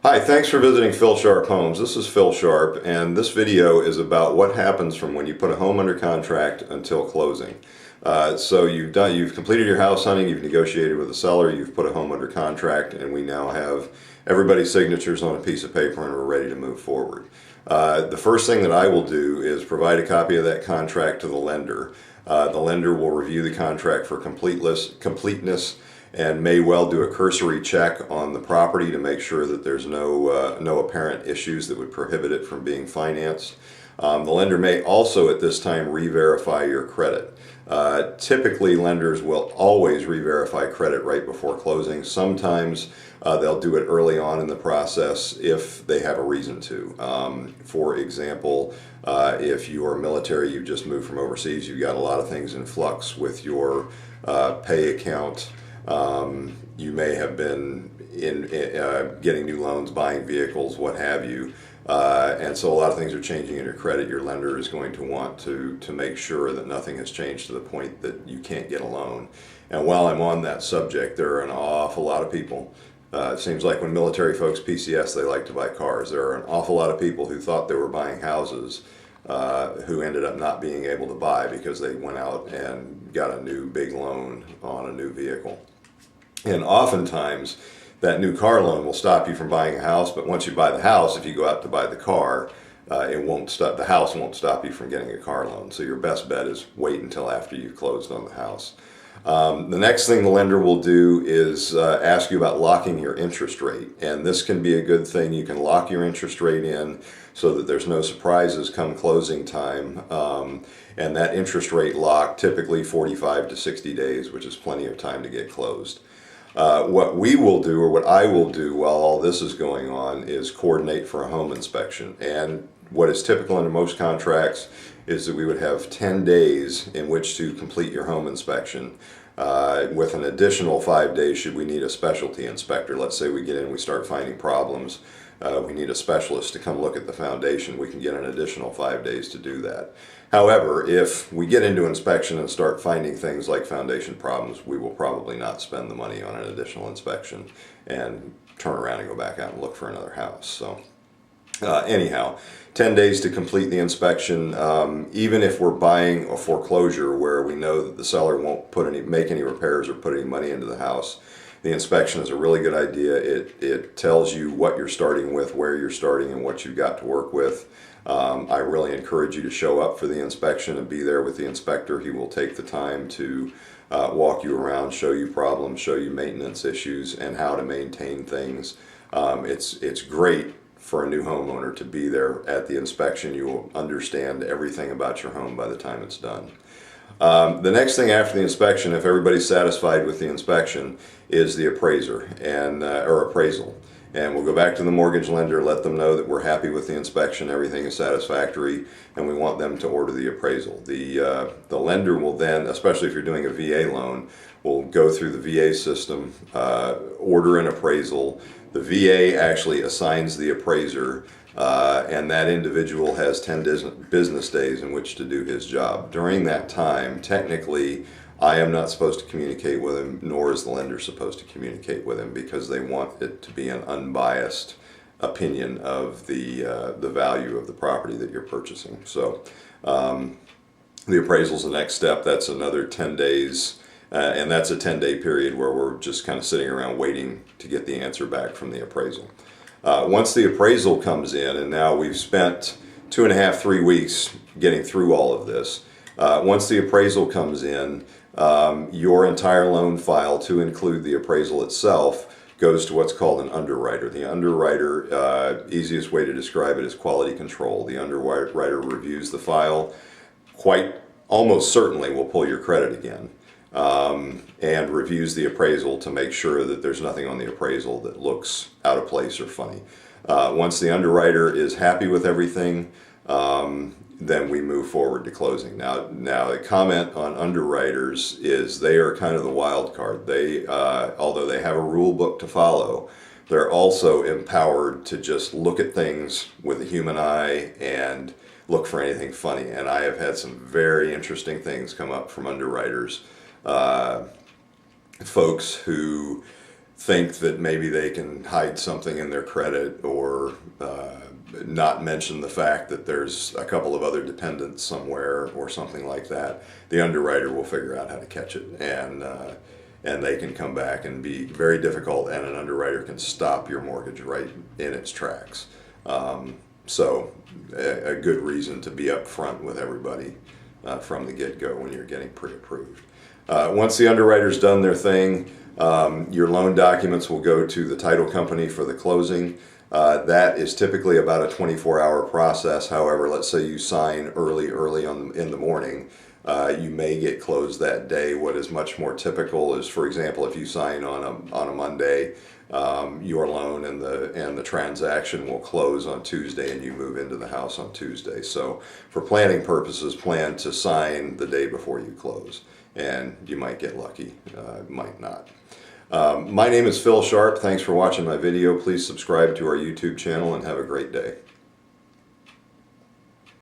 Hi, thanks for visiting Phil Sharp Homes. This is Phil Sharp, and this video is about what happens from when you put a home under contract until closing. So you've completed your house hunting, you've negotiated with the seller, you've put a home under contract, and we now have everybody's signatures on a piece of paper and we're ready to move forward. The first thing that I will do is provide a copy of that contract to the lender. The lender will review the contract for completeness and may well do a cursory check on the property to make sure that there's no apparent issues that would prohibit it from being financed. The lender may also at this time re-verify your credit. Typically lenders will always re-verify credit right before closing. Sometimes they'll do it early on in the process if they have a reason to. For example, if you are military, you've just moved from overseas, you've got a lot of things in flux with your pay account. You may have been getting new loans, buying vehicles, what have you. And so a lot of things are changing in your credit. Your lender is going to want to make sure that nothing has changed to the point that you can't get a loan. And while I'm on that subject, there are an awful lot of people. It seems like when military folks PCS, they like to buy cars. There are an awful lot of people who thought they were buying houses who ended up not being able to buy because they went out and got a new big loan on a new vehicle. And oftentimes, that new car loan will stop you from buying a house, but once you buy the house, if you go out to buy the car, the house won't stop you from getting a car loan. So your best bet is wait until after you've closed on the house. The next thing the lender will do is ask you about locking your interest rate. And this can be a good thing. You can lock your interest rate in so that there's no surprises come closing time. And that interest rate lock, typically 45 to 60 days, which is plenty of time to get closed. What we will do, or what I will do while all this is going on, is coordinate for a home inspection. And what is typical under most contracts is that we would have 10 days in which to complete your home inspection, with an additional 5 days should we need a specialty inspector. Let's say we get in and we start finding problems. We need a specialist to come look at the foundation. We can get an additional 5 days to do that. However, if we get into inspection and start finding things like foundation problems, we will probably not spend the money on an additional inspection and turn around and go back out and look for another house. So anyhow, 10 days to complete the inspection. Even if we're buying a foreclosure where we know that the seller won't make any repairs or put any money into the house, the inspection is a really good idea. It tells you what you're starting with, where you're starting, and what you've got to work with. I really encourage you to show up for the inspection and be there with the inspector. He will take the time to walk you around, show you problems, show you maintenance issues, and how to maintain things. It's great for a new homeowner to be there at the inspection. You will understand everything about your home by the time it's done. The next thing after the inspection, if everybody's satisfied with the inspection, is the appraiser or appraisal. And we'll go back to the mortgage lender, let them know that we're happy with the inspection, everything is satisfactory, and we want them to order the appraisal. The lender will then, especially if you're doing a VA loan, will go through the VA system, order an appraisal. The VA actually assigns the appraiser, and that individual has 10 business days in which to do his job. During that time, technically, I am not supposed to communicate with him, nor is the lender supposed to communicate with him, because they want it to be an unbiased opinion of the value of the property that you're purchasing. So the appraisal is the next step. That's another 10 days, and that's a 10-day period where we're just kind of sitting around waiting to get the answer back from the appraisal. Once the appraisal comes in, and now we've spent 2.5, 3 weeks getting through all of this, once the appraisal comes in, your entire loan file, to include the appraisal itself, goes to what's called an underwriter. The underwriter, easiest way to describe it is quality control. The underwriter reviews the file, almost certainly will pull your credit again, and reviews the appraisal to make sure that there's nothing on the appraisal that looks out of place or funny. Once the underwriter is happy with everything, then we move forward to closing. Now, a comment on underwriters is they are kind of the wild card. They, although they have a rule book to follow, they're also empowered to just look at things with a human eye and look for anything funny. And I have had some very interesting things come up from underwriters. Folks who think that maybe they can hide something in their credit, or not mention the fact that there's a couple of other dependents somewhere or something like that, the underwriter will figure out how to catch it, and they can come back and be very difficult, and an underwriter can stop your mortgage right in its tracks. So a good reason to be upfront with everybody from the get-go when you're getting pre-approved. Once the underwriter's done their thing, your loan documents will go to the title company for the closing. That is typically about a 24-hour process. However, let's say you sign early in the morning, you may get closed that day. What is much more typical is, for example, if you sign on a Monday, your loan and the transaction will close on Tuesday, and you move into the house on Tuesday. So for planning purposes, plan to sign the day before you close, and you might get lucky, might not. My name is Phil Sharp. Thanks for watching my video. Please subscribe to our YouTube channel and have a great day.